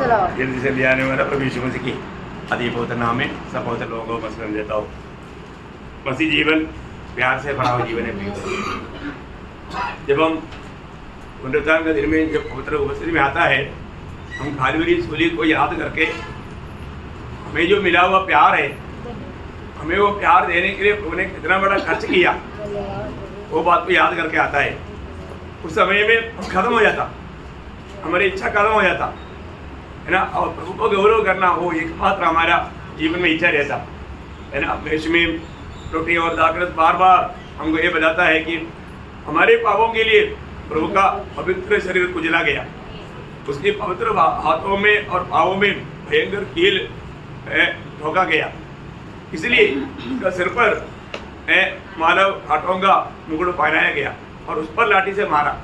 जल्दी से ले आने वाला प्रभु यीशु मसीह की अति पवित्र नाम में सब पवित्र लोगों को मसलन देता हूँ। मसीह जीवन प्यार से भरा हुआ जीवन है। जब हम पुनरुत्थान के दिन में जब पवित्र उपस्थिति में आता है, हम खाली सूली को याद करके हमें जो मिला हुआ प्यार है, हमें वो प्यार देने के लिए प्रभु ने कितना बड़ा खर्च किया, वो बात को याद करके आता है। उस समय में खत्म हो जाता, हमारी इच्छा खत्म हो जाता है ना, और प्रभु को गौरव करना वो एकमात्र हमारा जीवन में इच्छा रहता है ना। यीशु में रोटी और दाखरस बार बार हमको ये बताता है कि हमारे पापों के लिए प्रभु का पवित्र शरीर कुचला गया, उसके पवित्र हाथों में और पाँवों में भयंकर कील ठोका गया, इसलिए उसका सिर पर मानव हाथों का मुकुट पहनाया गया और उस पर लाठी से मारा।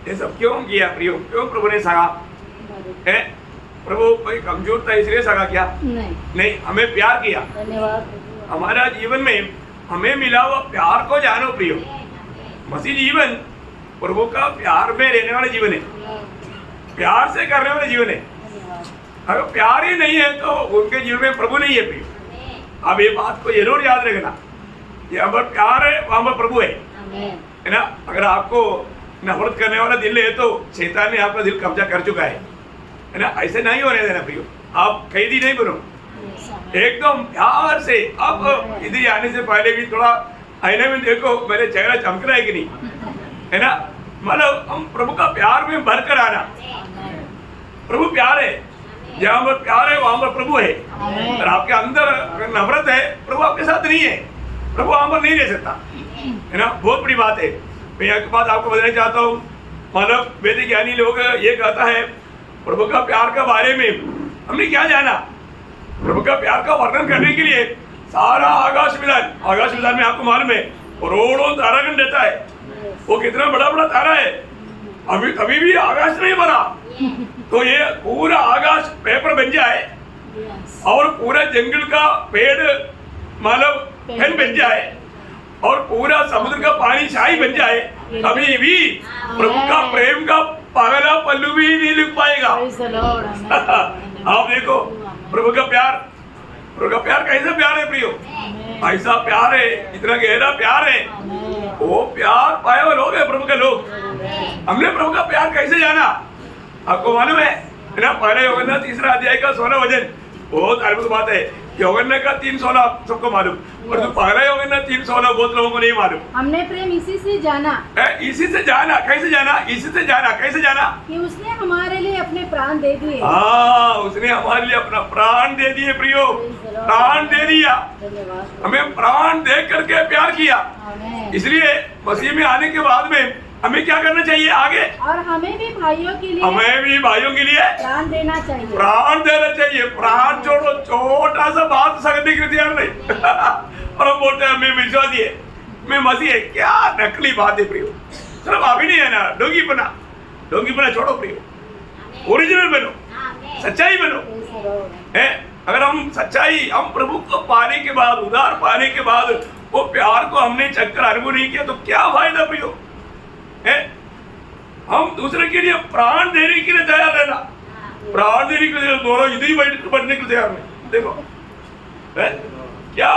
ये सब क्यों किया प्रियो? क्यों प्रभु ने सगा? प्रभु कोई कमजोर था इसलिए सगा क्या? नहीं, हमें प्यार किया। हमारा जीवन में हमें मिला हुआ प्यार को जानो प्रियो। मसीह जीवन प्रभु का प्यार में रहने वाला जीवन है, प्यार से करने वाला जीवन है। अगर प्यार ही नहीं है तो उनके जीवन में प्रभु नहीं है प्रियो। अब ये बात को जरूर याद रखना, यहाँ पर प्यार है वहां पर प्रभु है ना। अगर आपको नफरत करने वाला दिल है तो शैतान ने आपका दिल कब्जा कर चुका है ना। ऐसे नहीं होने देना प्रियो, आप कैदी नहीं बनो, एकदम प्यार से। अब इधर आने से पहले भी थोड़ा आईने में देखो मेरे चेहरा चमक रहा है कि नहीं, है ना। मतलब हम प्रभु का प्यार में भर कर आना। प्रभु प्यार है, जहाँ पर प्यार है वहां पर प्रभु है। और आपके अंदर नफरत है, प्रभु आपके साथ नहीं है, प्रभु वहां पर नहीं रह सकता, है ना। बहुत बड़ी बात है। मैं एक बात आपको बताना चाहता हूँ, मानव वैदिक ज्ञानी लोग ये कहता है प्रभु का प्यार के बारे में हमने क्या जाना। प्रभु का प्यार का वर्णन करने के लिए सारा आकाश विधान में आपको मालूम है करोड़ों तारागण रहता है। वो कितना बड़ा बड़ा तारा है, अभी भी आकाश नहीं भरा, तो ये पूरा आकाश पेपर बन जाए और पूरा जंगल का पेड़ मानव फैन बन जाए और पूरा समुद्र का पानी चाय बन जाए, कभी भी प्रभु का प्रेम का पगला पल्लू भी नहीं लिख पाएगा। आप देखो प्रभु का प्यार कैसा प्यार है प्रियो, ऐसा प्यार है, इतना गहरा प्यार है। वो प्यार पाए हुए लोग है प्रभु के लोग। हमने प्रभु का प्यार कैसे जाना आपको मालूम है ना। पहले यूहन्ना 3 अध्याय का 16 वचन बहुत अद्भुत बात है। यूहन्ना का 3:16 सबको मालूम, और जो पहला यूहन्ना 3:16 बहुत लोगों को नहीं मालूम। हमने प्रेम इसी से जाना। इसी से जाना कैसे जाना? इसी से जाना कैसे जाना? कि उसने हमारे लिए अपने प्राण दे दिए। हाँ, उसने हमारे लिए अपना प्राण दे दिए प्रियो, प्राण दे दिया। हमें प्राण दे करके प्यार किया। इसलिए मसीह में आने के बाद में हमें क्या करना चाहिए आगे? और हमें भी भाइयों के लिए प्राण देना चाहिए। प्राण छोड़ो, छोटा सा बात सकने के तैयार नहीं और हम बोलते हैं मैं विश्वासी है, मैं मसीह है। क्या नकली बात है प्रियो। सिर्फ अभी नहीं है ना, ढोंगीपना छोड़ो प्रियो, ओरिजिनल बनो, सच्चाई बनो। अगर हम सच्चाई, हम प्रभु को पाने के बाद, उधार पाने के बाद वो प्यार को हमने चक्कर अनुभव नहीं किया तो क्या फायदा प्रियो है। हम दूसरे के लिए प्राण देने के लिए तैयार रहना, प्राण देने के लिए दोनों इधर ही बैठने के लिए तैयार नहीं। देखो क्या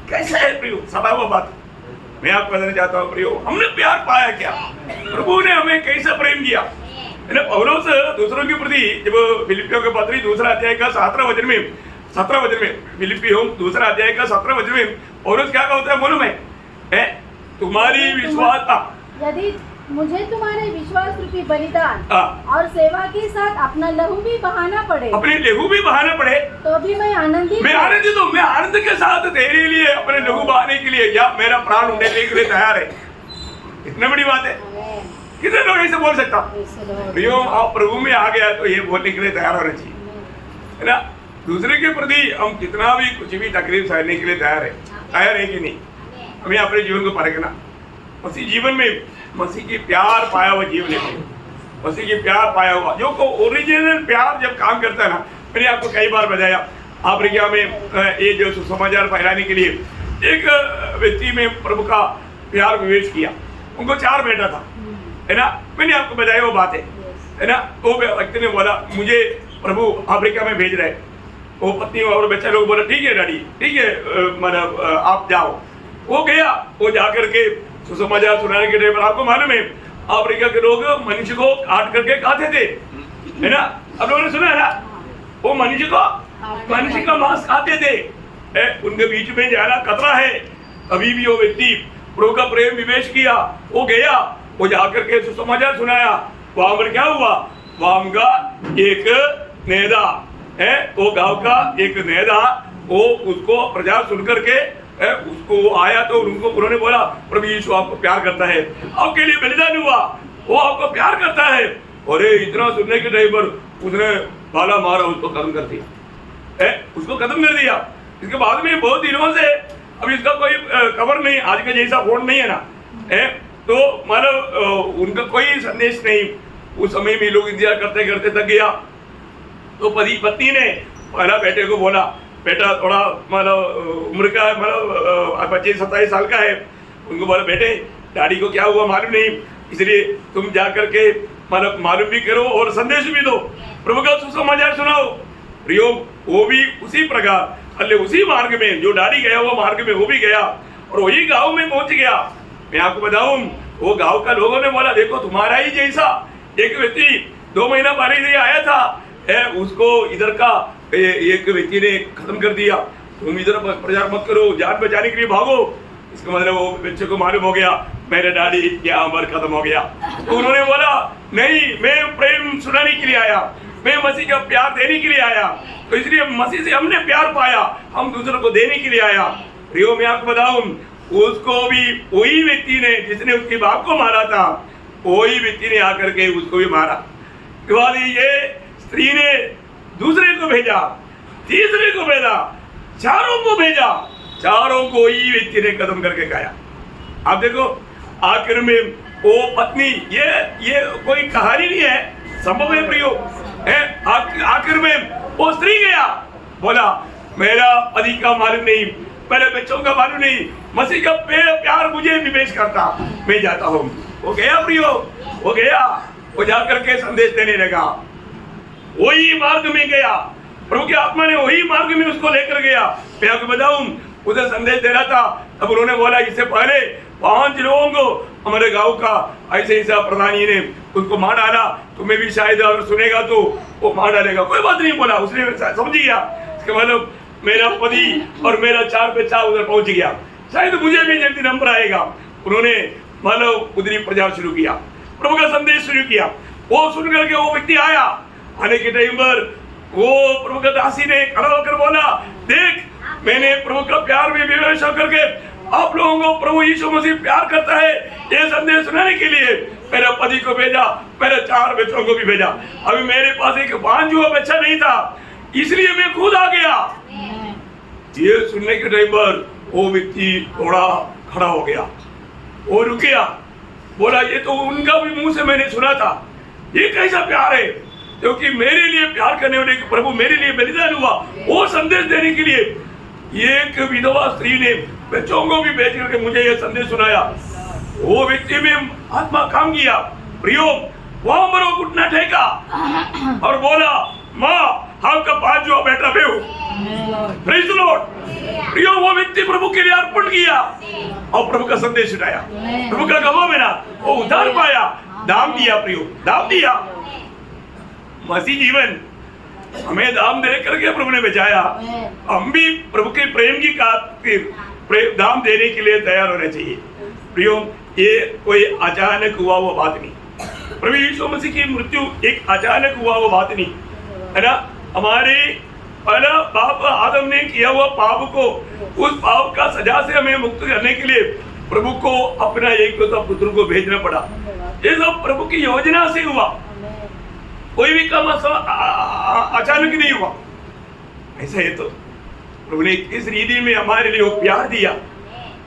कैसा है प्रियो, सदा वो बात मैं आपको बताना चाहता हूँ प्रियो। हमने प्यार पाया क्या? प्रभु ने हमें कैसा प्रेम किया है ना। पौलुस दूसरों के प्रति जब फिलिपियों के पत्री 2 अध्याय का 17 वचन में फिलिपियों 2 अध्याय का 17 वचन में पौलुस क्या कहता है मालूम है? तुम्हारी विश्वासता, यदि मुझे तुम्हारे विश्वास रूपी बलिदान और सेवा के साथ अपना लहू भी बहाना पड़े, तो भी मैं आनंदित हूँ। मैं आनंद के साथ तेरे लिए अपने लहू बहाने के लिए या मेरा प्राण देने के लिए तैयार है। इतनी बड़ी बात है, कितने लोग ऐसे बोल सकता? प्रियो, आप प्रभु में आ गया तो ये बोलने के लिए तैयार होना चाहिए, है ना। दूसरे के प्रति हम कितना भी कुछ भी तकलीफ सहने के लिए तैयार है कि नहीं? हमें अपने जीवन को परखना। मसीह जीवन में मसीह की प्यार पाया हुआ जीवन है, मसीह की प्यार पाया हुआ जो को ओरिजिनल प्यार जब काम करता है ना। मैंने आपको कई बार बताया, अफ्रीका में ये जो सुसमाचार फैलाने के लिए एक व्यक्ति में प्रभु का प्यार विवेश किया। उनको 4 बेटा था, है ना। मैंने आपको बताया वो बात है। है ना। वो व्यक्ति ने बोला मुझे प्रभु अफ्रीका में भेज रहे। वो पत्नी और बच्चा लोग बोला ठीक है डैडी, ठीक है, मतलब आप जाओ। वो गया, वो जाकर के सुसमाचार सुनाने के टाइम पर आपको मालूम है अफ्रीका के लोग मनुष्य को काट करके खाते थे, है ना। आप लोगों ने सुना है ना, वो मनुष्य का मांस खाते थे। उनके बीच में जाना खतरा है। अभी भी वो व्यक्ति प्रभु का प्रेम निवेश किया, वो गया, वो जाकर के सुसमाचार सुनाया। वहां पर क्या हुआ, वहां का एक नेता है, वो गांव का एक नेता, वो उसको प्रचार सुन करके उसको आया तो उन्होंने बोला प्रभु यीशु आपको प्यार करता है, आपके लिए बलिदान हुआ, वो आपको प्यार करता है। और इतना सुनने के टाइम पर उसने भाला मारा, उसको खत्म कर दिया, उसको खत्म कर दिया। इसके बाद में बहुत दिनों से अब इसका कोई खबर नहीं, आज का जैसा फोन नहीं है ना, तो मतलब उनका कोई संदेश नहीं। उस समय में लोग इंतजार करते करते थक गया। तो पत्नी ने पहला बेटे को बोला, बेटा थोड़ा मतलब उम्र का मतलब 25-27 साल का है, उनको बोला बेटे डैडी को क्या हुआ मालूम नहीं, इसलिए तुम जा करके मतलब मालूम भी करो और संदेश भी दो, प्रभु का सुसमाचार सुनाओ। प्रियो वो भी उसी प्रकार अल्ले उसी मार्ग में जो डैडी गया वो मार्ग में वो भी गया और वही गांव में पहुंच गया। मैं आपको बताऊं, वो गांव का लोगों ने बोला देखो तुम्हारा ही जैसा एक व्यक्ति 2 महीना पहले इधर आया था, उसको इधर का एक व्यक्ति ने खत्म कर दिया, तुम इधर प्रचार मत करो, जान बचाने के लिए भागो। इसका मतलब वो बच्चे को मालूम हो गया मेरा डैडी क्या अमर खत्म हो गया। तो उन्होंने बोला नहीं, मैं प्रेम सुनाने के लिए आया, मैं मसीह का प्यार देने के लिए आया, तो इसलिए मसीह से हमने प्यार पाया, हम दूसरों को देने के लिए आया। प्रियो मैं आपको बताऊं, उसको भी वही व्यक्ति ने जिसने उसके बाप को मारा था, वही व्यक्ति ने आकर के उसको भी मारा। ये स्त्री ने दूसरे को भेजा, तीसरे को भेजा, चारों को भेजा, चारों को ही व्यक्ति ने खत्म करके खाया। आप देखो आखिर में वो पत्नी, ये कोई कहानी नहीं है, संभव है प्रियो, आखिर में वो स्त्री गया, बोला मेरा पति का मालूम नहीं, मेरे बच्चों का मालूम नहीं, मसीह का प्यार मुझे निवेश करता, मैं जाता हूँ। वो गया प्रियो, वो गया, वो जाकर के संदेश देने लगा, वही मार्ग में गया, प्रभु की आत्मा ने वही मार्ग में उसको लेकर गया। मैं आपको बताऊं, उधर संदेश दे रहा था, तब उन्होंने बोला इससे पहले 5 लोगों को हमारे गांव का ऐसे ऐसा प्रधानी ने उसको मार डाला, तुम्हें भी शायद अगर सुनेगा तो वो मार डालेगा। कोई बात नहीं बोला, उसने समझ गया इसके मतलब मेरा पति और मेरा 4 बच्चा उधर पहुंच गया, शायद मुझे भी जल्दी नंबर आएगा। उन्होंने मतलब उधरी प्रचार शुरू किया, प्रभु का संदेश शुरू किया। वो सुन करके वो व्यक्ति आया, आने के टाइम पर वो प्रभु का दासी ने खड़ा होकर बोला देख मैंने प्रभु का प्यार में विवेश होकर के आप लोगों को प्रभु यीशु मसीह प्यार करता है ये संदेश सुनाने के लिए मेरे पति को भेजा, मेरे 4 बच्चों को भी भेजा। अभी मेरे पास एक 5वां बच्चा नहीं था, इसलिए मैं खुद आ गया। ये सुनने के टाइम पर वो व्यक्ति थोड़ा खड़ा हो गया, वो रुक गया, बोला ये तो उनका भी मुंह से मैंने सुना था, ये कैसा प्यार है, क्योंकि मेरे लिए प्यार करने वाले प्रभु मेरे लिए बलिदान हुआ, वो संदेश देने के लिए एक विधवा स्त्री ने बच्चों को भी भेज करके मुझे ये संदेश सुनाया। वो व्यक्ति में आत्मा काम किया प्रियो, वहां पर वो घुटना टेका और बोला माँ आपका 5वां बेटा मैं हूँ, प्रेज़ द लॉर्ड। प्रियो वो व्यक्ति प्रभु के लिए अर्पण किया और प्रभु का संदेश सुनाया, प्रभु का गवाह बना, वो उद्धार पाया, दाम दिया प्रियो, दाम दिया। मसीह जीवन हमें दाम दे करके प्रभु ने बचाया, हम भी प्रभु के प्रेम की खातिर दाम देने के लिए तैयार होना चाहिए। प्रियो ये कोई अचानक हुआ वो बात नहीं, प्रभु यीशु मसीह की मृत्यु एक अचानक हुआ वो बात नहीं है ना। हमारे पहला बाप आदम ने किया हुआ पाप को, उस पाप का सजा से हमें मुक्त करने के लिए प्रभु को अपना एकलौता पुत्र को भेजना पड़ा। ये सब प्रभु की योजना से हुआ, कोई भी काम अचानक नहीं हुआ। ऐसा है तो प्रभु ने इस रीति में हमारे लिए वो प्यार दिया,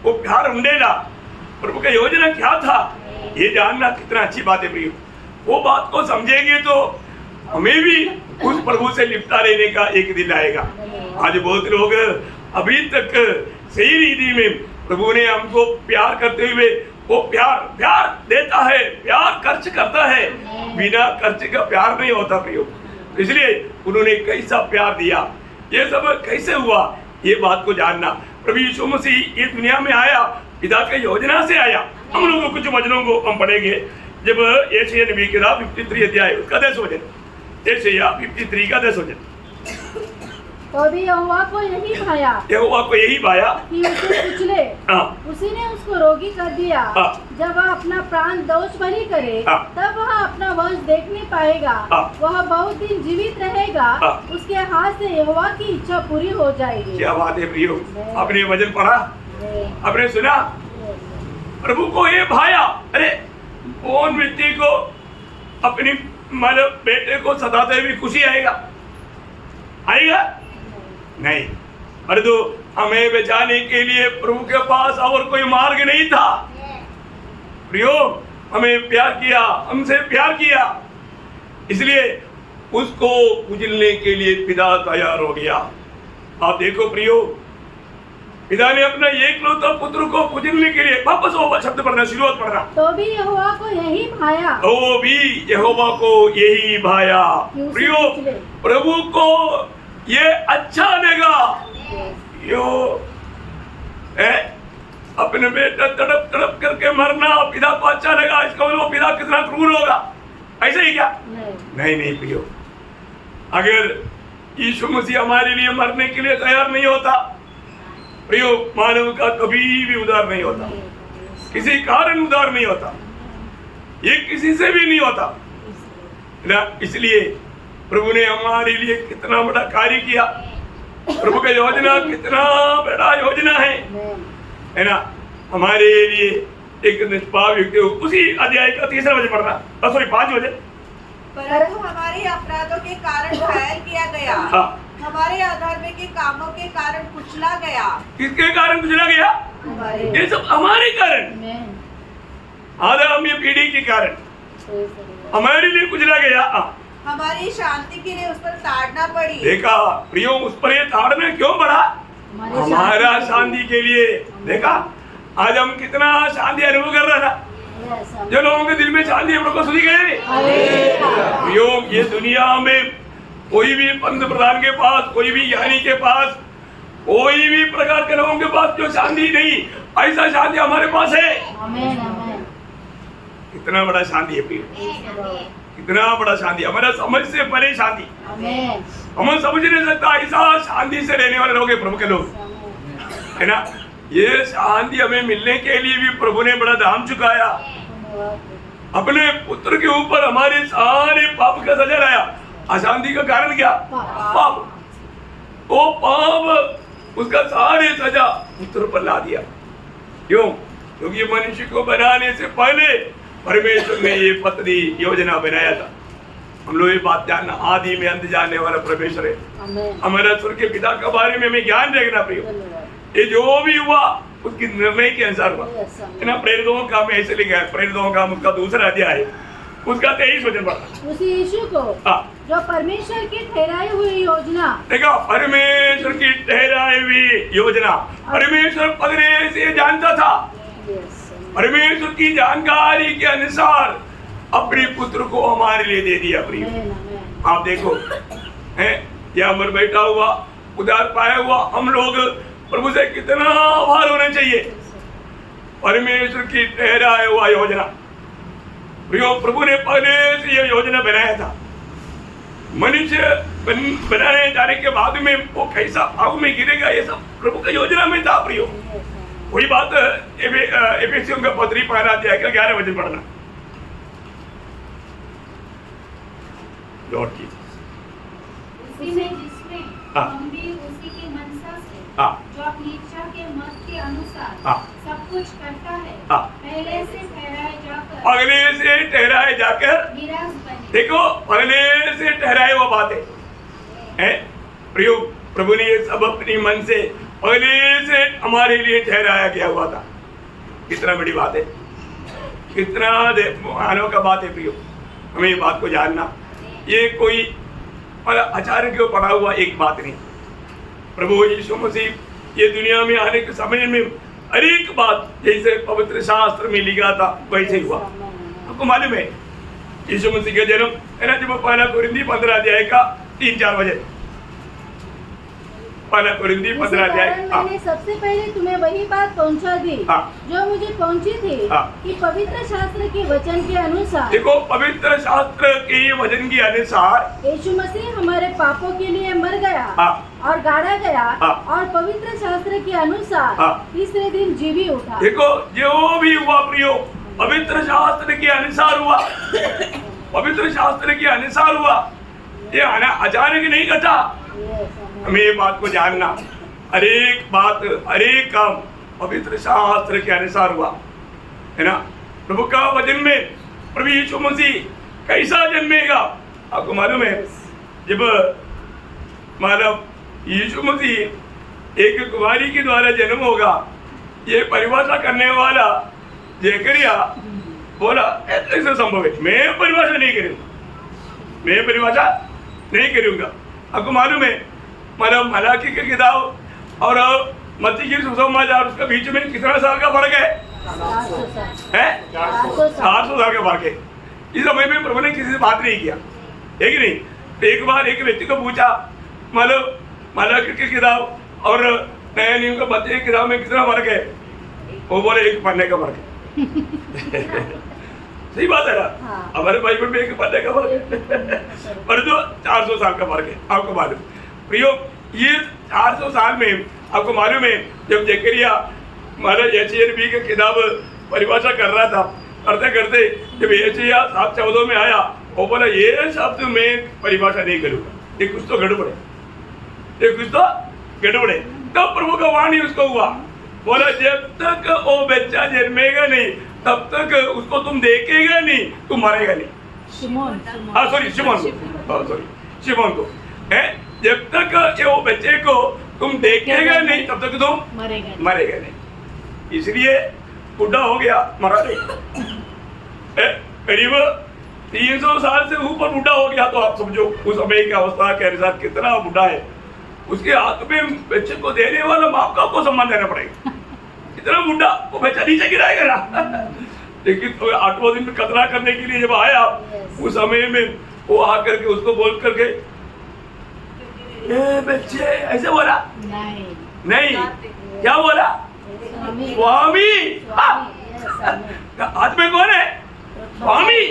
वो प्यार उंडेला। प्रभु का योजना क्या था ये जानना कितना अच्छी बात है प्रियो। वो बात को समझेंगे तो हमें भी उस प्रभु से लिपटा रहने का एक दिन आएगा। आज बहुत लोग अभी तक सही रीति में प्रभु ने हमको प्यार करते हुए वो प्यार प्यार देता है, प्यार खर्च करता है। बिना खर्च का प्यार नहीं होता प्रियो। इसलिए उन्होंने कैसा प्यार दिया, ये सब कैसे हुआ, ये बात को जानना। प्रभु यीशु मसीह इस दुनिया में आया, पिता की योजना से आया। हम लोगों कुछ वचनों को हम पढ़ेंगे। जब यशायाह नबी की किताब 53 अध्याय उसका 10 वचन, यशायाह 53 का 10 वचन। तो भी यहोवा को यही भाया, यहोवा को यही भाया कि उसे कुचले। उसी ने उसको रोगी कर दिया। जब वह अपना प्राण दोष भरी करे, तब वह अपना वंश देखने पाएगा। वह बहुत दिन जीवित रहेगा। उसके हाथ से यहोवा की इच्छा पूरी हो जाएगी। क्या बात है प्रियो, आपने वचन पढ़ा, आपने सुना। प्रभु को ये भाया। अरे कौन व्यक्ति को अपनी मतलब बेटे को सताते हुए खुशी आएगा? आएगा नहीं। परंतु हमें बचाने के लिए प्रभु के पास और कोई मार्ग नहीं था। प्रियो, हमें प्यार किया, हमसे प्यार किया, इसलिए उसको कुचलने के लिए पिता तैयार हो गया। आप देखो प्रियो, पिता ने अपना एकलौता पुत्र को कुचलने के लिए, वापस वो शब्द पढ़ना, शुरुआत पढ़ना। तो भी यहोवा को यही भाया, तो भी यहोवा को यही भाया। प्रियो, प्रभु को ये अच्छा लगा। यो अपने बेटा तड़प तड़प करके मरना पिता को अच्छा लगा। इसका मतलब पिता कितना क्रूर होगा, ऐसे ही क्या? नहीं प्रियो, अगर यीशु मसीह हमारे लिए मरने के लिए तैयार नहीं होता, प्रियो, मानव का कभी भी उद्धार नहीं होता, किसी कारण उद्धार नहीं होता, ये किसी से भी नहीं होता ना। इसलिए प्रभु ने हमारे लिए कितना बड़ा कार्य किया। प्रभु का योजना कितना बड़ा योजना है ना, हमारे लिए एक निष्पाप व्यक्ति। उसी अध्याय का 3रा वचन पढ़ना, 5 वचन। परंतु हमारे अपराधों के कारण घायल किया गया, हमारे अधर्म के कामों के कारण कुचला गया। किसके कारण कुचला गया? ये सब हमारे कारण, आदम ये पीढ़ी के कारण हमारे लिए कुचला गया। हमारी शांति के लिए उस पर ताड़ना पड़ी। देखा प्रियो, उस पर ये ताड़ना क्यों पड़ा? हमारा शांति के लिए। देखा आज हम कितना शांति अनुभव कर रहा था। जो लोगों के दिल में शांति हम लोग को सुनी गई। प्रियो, ये दुनिया में कोई भी पंत प्रधान के पास, कोई भी ज्ञानी के पास, कोई भी प्रकार के लोगों के पास जो शांति नहीं, ऐसा शांति हमारे पास है। कितना बड़ा शांति है प्रियो, कितना बड़ा शांति, हमारा समझ से परे शांति। हम समझ नहीं सकता ऐसा शांति से रहने वाले लोग हैं प्रभु के लोग, है ना। ये शांति हमें मिलने के लिए भी प्रभु ने बड़ा दाम चुकाया। अपने पुत्र के ऊपर हमारे सारे पाप का सजा लाया। अशांति का कारण क्या? पाप। वो पाप, उसका सारे सजा पुत्र पर ला दिया। क्यों? क्योंकि मनुष्य को बनाने से पहले परमेश्वर ने ये पत्री योजना बनाया था। हम लोग ये बात जानना, आदि में अंत जानने वाला परमेश्वर है। हमारा स्वर्ग के पिता के बारे में हमें ज्ञान रखना प्रिय। ये जो भी हुआ उसकी निर्णय के अनुसार हुआ, है ना। प्रेरितों का में ऐसे लिखा है, प्रेरितों का उसका 2रा अध्याय उसका 23 वचन पढ़ा। उसी यीशु को जो परमेश्वर की ठहराई हुई योजना, देखा, परमेश्वर की ठहराई हुई योजना, परमेश्वर पहले से जानता था। परमेश्वर की जानकारी के अनुसार अपने पुत्र को हमारे लिए दे दिया प्रिय। आप देखो, हैं यह अमर बैठा हुआ, उधार पाया हुआ हम लोग प्रभु से कितना आभार होना चाहिए। परमेश्वर की ठहराया हुआ योजना प्रियो, प्रभु ने पहले से यह योजना बनाया था। मनुष्य बनाने जाने के बाद में वो कैसा पाप में गिरेगा, ये सब प्रभु की योजना में था प्रियो। वही बात एफेसियों का पत्री 5 अध्याय का 11 वचन पढ़ना। लॉर्ड की हम भी उसी की मनसा से जो अपनी इच्छा के मत के अनुसार सब कुछ करता है, पहले से ठहराए जाकर विराज बने। देखो, पहले से ठहराए वो बातें हैं प्रियो। प्रभु ने ये सब अपनी मन से पहले से हमारे लिए ठहराया गया हुआ था। कितना बड़ी बात है, कितना मानव का बात है प्रियो। हमें ये बात को जानना, ये कोई अचानक क्यों पड़ा हुआ एक बात नहीं। प्रभु यीशु मसीह ये दुनिया में आने के समय में हर एक बात जैसे पवित्र शास्त्र में लिखा था वैसे हुआ। आपको मालूम है यीशु मसीह का जन्म है ना, जब पहला कुरिन्थी 15 अध्याय का 3-4 बजे, पहला कुरिन्थी 15 अध्याय। मैंने सबसे पहले तुम्हें वही बात पहुंचा दी जो मुझे पहुंची थी कि पवित्र शास्त्र के वचन के अनुसार, देखो पवित्र शास्त्र के वचन के अनुसार यीशु मसीह हमारे पापों के लिए मर गया और गाड़ा गया और पवित्र शास्त्र के अनुसार तीसरे दिन जी भी उठा। देखो जो भी हुआ प्रियो पवित्र शास्त्र के अनुसार हुआ, पवित्र शास्त्र के अनुसार हुआ, ये अचानक नहीं घटा। हमें ये बात को जानना, हरेक बात हरेक काम पवित्र शास्त्र के अनुसार हुआ है ना। प्रभु का वचन में प्रभु यीशु मसीह कैसा जन्मेगा आपको मालूम है। जब मानव यीशु मसीह एक कुमारी के द्वारा जन्म होगा, ये परिभाषा करने वाला जकरिया बोला ऐसे संभव है, मैं परिभाषा नहीं करूंगा, मैं परिभाषा नहीं करूंगा। आपको मालूम है मानव मलाकी की किताब और मत्ती की सुसमाचार उसके बीच में कितना साल का फर्क है? 400 साल का फर्क है। इस समय में प्रभु ने किसी से बात नहीं किया, है कि नहीं। एक बार एक व्यक्ति को पूछा मतलब मलाकी की किताब और नया नियम का मत्ती की किताब में कितना फर्क है? वो बोले एक पन्ने का फर्क है। सही बात है ना, हमारे बाइबल में एक पन्ने का फर्क है पर जो 400 साल का फर्क है। आपको मालूम प्रियो ये 400 साल में आपको मालूम है जब जकरिया महाराज यशायाह नबी की किताब परिभाषा कर रहा था, करते करते जब यशायाह 7:14 में आया वो बोला ये शब्द मैं परिभाषा नहीं करूँगा, ये कुछ तो गड़बड़ है, ये कुछ तो गड़बड़ है। तब प्रभु का वाणी उसको हुआ, बोला जब तक वो बच्चा जन्मेगा नहीं तब तक उसको तुम देखेगा नहीं, तुम मरेगा नहीं। हाँ सॉरी शिमोन को है, जब तक वो बच्चे को तुम देखेगा नहीं तब तक तुम मरेगा नहीं। इसलिए बुढ़ा हो गया, मरा नहीं। करीब 300 साल से ऊपर बुढ़ा हो गया तो आप समझो उस समय की अवस्था के अनुसार कितना बुढ़ा है। उसके हाथ में बच्चे को देने वाला बाप का आपको सम्मान देना पड़ेगा। इतना बुढ़ा वो बच्चा नीचे गिराएगा ना। लेकिन तो 8वें दिन में कतरा करने के लिए जब आया उस समय में वो आकर के उसको बोल करके बच्चे ऐसे बोला नहीं क्या बोला? स्वामी। हाथ में कौन है? स्वामी।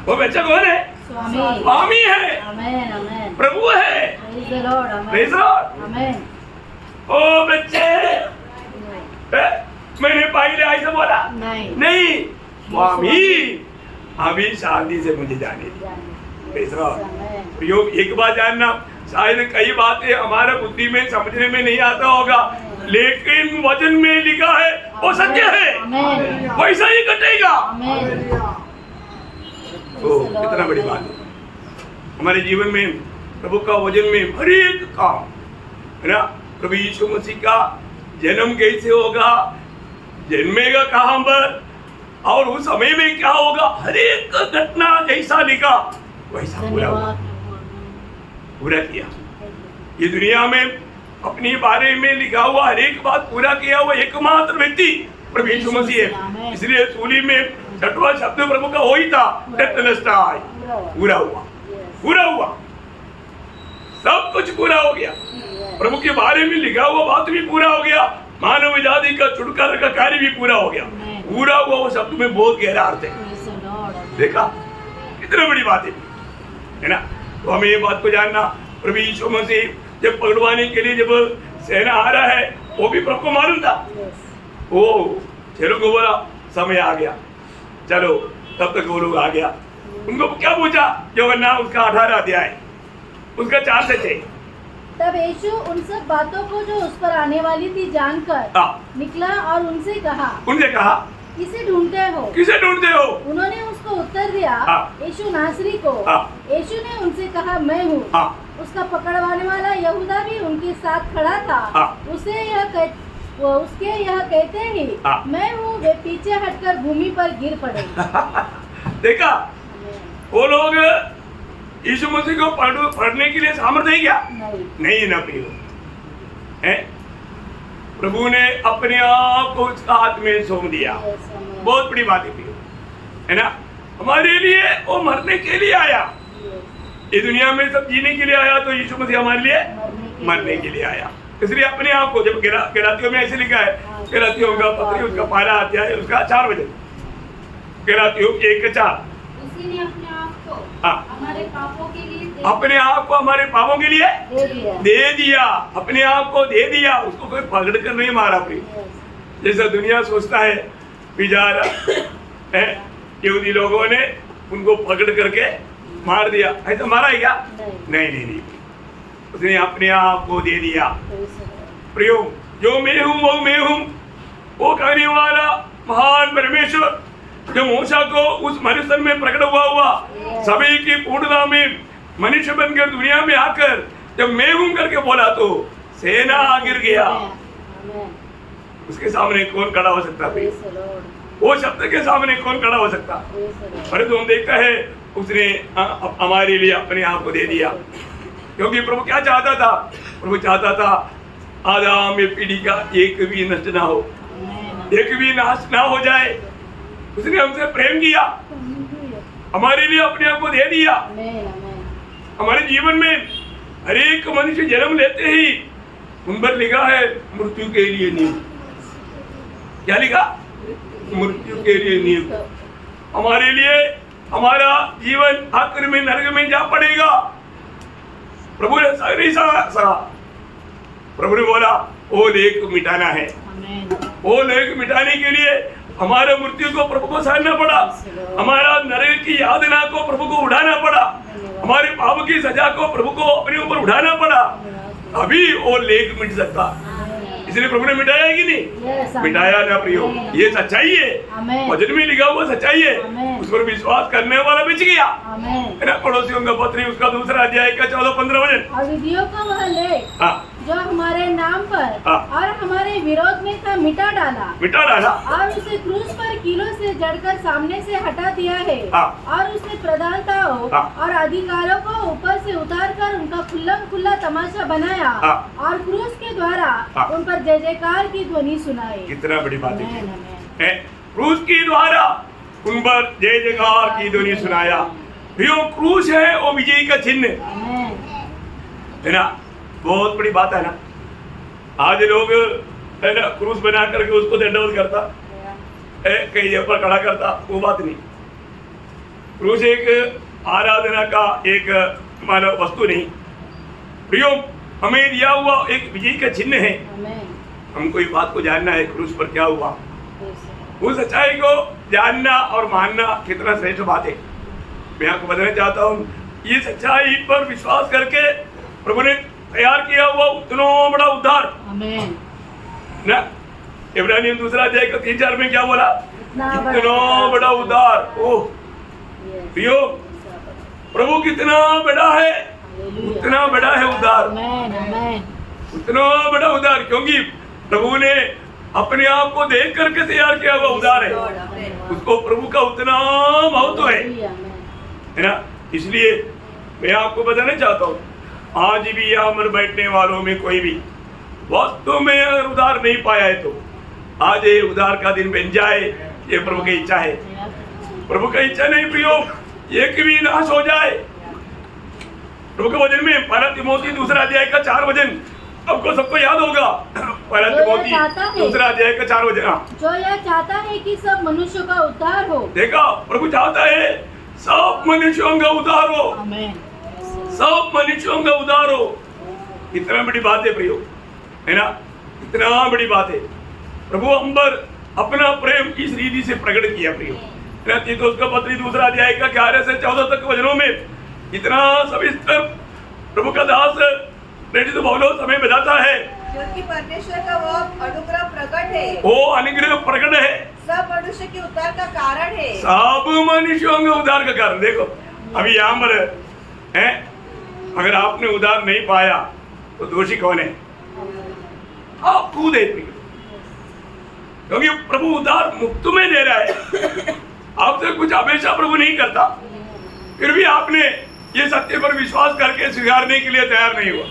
वो बच्चा कौन है? स्वामी है, प्रभु है। Praise Lord. ओ बच्चे मैंने पहले ऐसे बोला नहीं स्वामी अभी शांति से मुझे जाने दी। एक बात जानना, शायद कई बातें हमारे बुद्धि में समझने में नहीं आता होगा, लेकिन वचन में लिखा है वो सत्य है, वैसा ही घटेगा। तो कितना बड़ी बात है हमारे जीवन में। प्रभु का वचन में हर एक काम है ना। प्रभु यीशु मसीह का जन्म कैसे होगा, जन्मेगा कहाँ पर और उस समय में क्या होगा, हर एक घटना जैसा लिखा वैसा पूरा किया। ये दुनिया में अपने बारे में लिखा हुआ हर एक बात पूरा किया हुआ एकमात्र व्यक्ति प्रभु यीशु मसीह है। इसलिए सूली में 6वां शब्द प्रभु का हो ही था, टेटेलस्टाई, पूरा हुआ, पूरा हुआ, सब कुछ पूरा हो गया। प्रभु के बारे में लिखा हुआ बात भी पूरा हो गया, मानव जाति का छुटकारा का कार्य भी पूरा हो गया। पूरा हुआ वो शब्द में बहुत गहरा अर्थ है। देखा कितनी बड़ी बात है ना। तो हमें ये बात को जानना, प्रभु यीशु मसीह जब पकड़वाने के लिए जब सेना आ रहा है वो भी प्रभु को मालूम था। वो चलो को बोला समय आ गया, चलो तब तक वो लोग आ गया। उनको क्या पूछा? यूहन्ना उसका 18 अध्याय उसका 4 से 6। तब यीशु उन सब बातों को जो उस पर आने वाली थी जानकर निकला और उनसे कहा किसे ढूंढते हो? किसे ढूंढते हो? उन्होंने उसको उत्तर दिया यीशु नासरी को। यीशु ने उनसे कहा मैं हूँ। उसका पकड़वाने वाला यहूदा भी उनके साथ खड़ा था। उसके यह कहते ही मैं हूँ, वे पीछे हटकर भूमि पर गिर पड़े। देखा वो लोग यीशु मसीह को पढ़ने के लिए सामर्थ्य है क्या? नहीं ना प्रियो है। प्रभु ने अपने आप को उसका हाथ में सौंप दिया। बहुत बड़ी बात है ना। हमारे लिए वो मरने के लिए आया, ये दुनिया में सब जीने के लिए आया, तो यीशु मसीह हमारे लिए मरने के लिए आया। इसलिए अपने आप को, जब गलातियों में ऐसे लिखा है, गलातियों का पत्री उसका 12 अध्याय उसका 4 वचन, गलातियों 1:4, उसी ने अपने आप को हमारे पापों के लिए अपने आप को हमारे पापों के लिए दे दिया। अपने आप को दे दिया, उसको कोई पकड़ कर नहीं मारा। जैसा दुनिया सोचता है बेचारा है, यहूदी लोगों ने उनको पकड़ करके मार दिया, ऐसा मारा है क्या? नहीं, उसने अपने आप को दे दिया। प्रियो, जो मैं हूँ वो मैं हूँ, वो कहने वाला महान परमेश्वर जो मूसा को उस मनुष्य में प्रकट हुआ सभी की पूर्णता में मनुष्य बनकर दुनिया में आकर जब मैं हूँ करके बोला तो सेना गिर गया। उसके सामने कौन खड़ा हो सकता है? वो शब्द के सामने कौन खड़ा हो सकता? परंतु हम देखता है उसने हमारे लिए अपने आप को दे दिया। क्योंकि प्रभु क्या चाहता था? प्रभु चाहता था आदम में पीढ़ी का एक भी नष्ट ना हो, एक भी नाश ना हो जाए। उसने हमसे प्रेम किया, हमारे लिए अपने आप को दे दिया। हमारे जीवन में हर एक मनुष्य जन्म लेते ही उन पर लिखा है मृत्यु के लिए नियुक्त। क्या लिखा? मृत्यु के लिए नियुक्त। हमारे लिए हमारा जीवन आखिर में नरक में जा पड़ेगा। प्रभु ने नहीं सहा। प्रभु ने बोला वो लेख मिटाना है। वो लेख मिटाने के लिए हमारे मृत्यु को प्रभु को सहना पड़ा, हमारा नरक की यातना को प्रभु को उठाना पड़ा, हमारे पाप की सजा को प्रभु को अपने ऊपर उठाना पड़ा, अभी वो लेख मिट सकता। इसलिए प्रभु ने मिटाया है कि नहीं? मिटाया ना प्रियो, ये सच्चाई है, वचन में लिखा हुआ सच्चाई है। उस पर विश्वास करने वाला बच गया। पड़ोसियों का पत्री उसका 2 अध्याय का 14-15 वचन। विधियों का वह लेख जो हमारे नाम पर और हमारे विरोध में था मिटा डाला और उसे क्रूस पर कीलों से जड़कर सामने से हटा दिया है। और उसने प्रधानताओं और अधिकारों को ऊपर से उतार कर उनका खुल्ला तमाशा बनाया और क्रूस के द्वारा उन पर जय जयकार की ध्वनि सुनाई। कितना बड़ी बात है। क्रूस के द्वारा उन पर जय जयकार की ध्वनि सुनाया। क्रूस है वो विजय का चिन्ह है ना। बहुत बड़ी बात है ना। आज लोग है ना क्रूस बना करके उसको दंडवत करता कहीं जगह पर खड़ा करता, वो बात नहीं। क्रूस एक आराधना का एक मानव वस्तु नहीं, प्रियो हमें दिया हुआ एक विजय का चिन्ह है। हमको इस बात को जानना है क्रूस पर क्या हुआ, उस सच्चाई को जानना और मानना कितना श्रेष्ठ बात है। मैं आपको बताना चाहता हूँ, ये सच्चाई पर विश्वास करके प्रभु ने तैयार किया हुआ उतना बड़ा उद्धार ना। इब्रानियों 2 अध्याय का 3-4 में क्या बोला? इतना बड़ा उद्धार। ओह प्रियो, प्रभु कितना बड़ा है, उतना बड़ा है उद्धार, उतना बड़ा उद्धार। क्योंकि प्रभु ने अपने आप को देख करके तैयार किया हुआ उद्धार है, उसको प्रभु का उतना महत्व है ना। इसलिए मैं आपको बताना चाहता हूँ, आज भी यहाँ पर बैठने वालों में कोई भी वास्तव में अगर उद्धार नहीं पाया है तो आज ये उद्धार का दिन बन जाए, ये प्रभु की इच्छा है। प्रभु की इच्छा नहीं प्रियो एक भी नाश हो जाए। प्रभु के वचन में 1 तिमोथी 2 अध्याय का 4 वचन आपको सबको याद होगा। 1 तिमोथी 2 अध्याय का 4 वचन, जो यह चाहता है कि सब मनुष्यों का उद्धार हो। देखा, प्रभु चाहता है सब मनुष्यों का उद्धार हो, सब मनुष्यों का उद्धार हो। इतना बड़ी बात है प्रियो, है ना, इतना बड़ी बात है। प्रभु हम पर अपना प्रेम इस रीति से प्रकट किया प्रियो। तीतुस का पत्री 2 अध्याय का 11 से 14 तक वचनों में इतना सविस्तर प्रभु का दास प्रेरित पौलुस हमें बताता है, क्योंकि परमेश्वर का वो अनुग्रह प्रकट है, वो अनुग्रह प्रकट है, सब मनुष्य के उद्धार का कारण है, सब मनुष्यों के उद्धार का कारण। देखो अभी यहाँ पर है, अगर आपने उद्धार नहीं पाया तो दोषी कौन है? आप खुद है, क्योंकि प्रभु उद्धार मुफ्त में दे रहा है, आपसे कुछ अपेक्षा प्रभु नहीं करता। फिर भी आपने ये सत्य पर विश्वास करके स्वीकारने के लिए तैयार नहीं हुआ,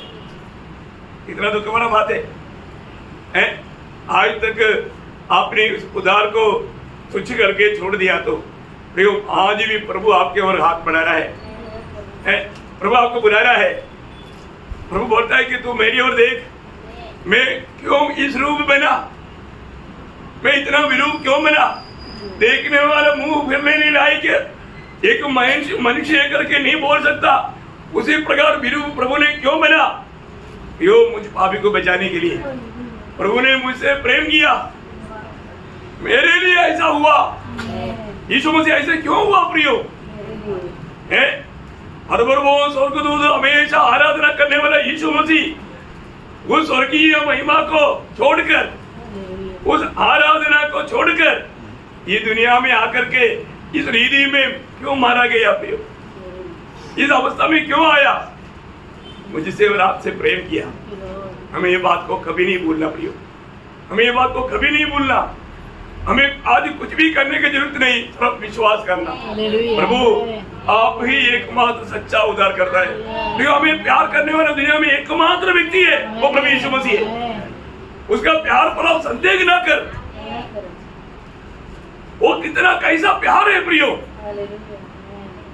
इतना दुख वाला बात है। आज तक आपने उस उधार को तुच्छ करके छोड़ दिया तो प्रियो आज भी प्रभु आपके ओर हाथ बढ़ा रहा है। प्रभु आपको बुला रहा है। प्रभु बोलता है कि तू मेरी ओर देख, मैं क्यों इस रूप बना, मैं इतना विरूप क्यों बना, देखने वाला मुंह फिरने नहीं लायक, एक मनुष्य करके नहीं बोल सकता, उसी प्रकार विरूप प्रभु ने क्यों बना। यो मुझ पापी को बचाने के लिए प्रभु ने मुझसे प्रेम किया, मेरे लिए ऐसा हुआ। यीशु मसीह ऐसे क्यों हुआ प्रियो? है हर बार वो स्वर्गदूत हमेशा आराधना करने वाला यीशु मसीह उस स्वर्गीय महिमा को छोड़कर, उस आराधना को छोड़कर ये दुनिया में आकर के इस रीति में क्यों मारा गया प्रियो? इस अवस्था में क्यों आया? मुझसे और आपसे प्रेम किया। हमें ये बात को कभी नहीं भूलना प्रियो, हमें ये बात को कभी नहीं भूलना। हमें आज कुछ भी करने की जरूरत नहीं, सिर्फ विश्वास करना। प्रभु आप ही एकमात्र सच्चा उद्धार करता है। प्रियो हमें प्यार करने वाला दुनिया में एकमात्र व्यक्ति है, वो प्रभु यीशु मसीह है। उसका प्यार पर आप संदेह ना कर, वो कितना कैसा प्यार है प्रियो।